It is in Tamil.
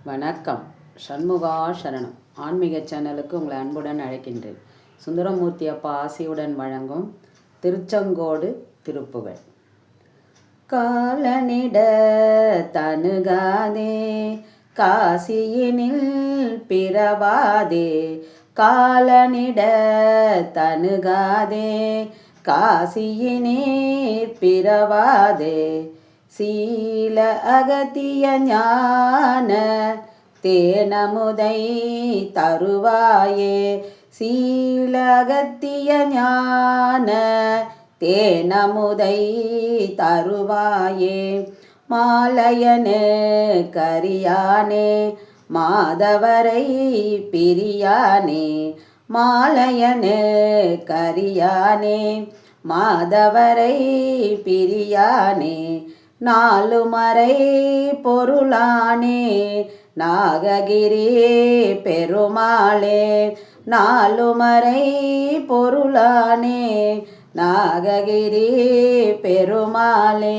வணக்கம். சண்முகா சரணம் ஆன்மீக சேனலுக்கு உங்களை அன்புடன் அழைக்கின்றேன். சுந்தரமூர்த்தி அப்பா ஆசியுடன் வழங்கும் திருச்செங்கோடு திருப்புகழ். காலனிட தனுகாதே காசியினில் பிறவாதே, காலனிட தனுகாதே காசியினில் பிறவாதே, சீல அகத்திய ஞான தேனமுதை தருவாயே, சீல அகத்திய ஞான தேனமுதை தருவாயே, மாலையனே கரியானே மாதவரை பிரியானே, மாலையனே கரியானே மாதவரை பிரியானே, நாலுமறை பொருளானே நாககிரி பெருமாளே, நாலுமறை பொருளானே நாககிரி பெருமாளே.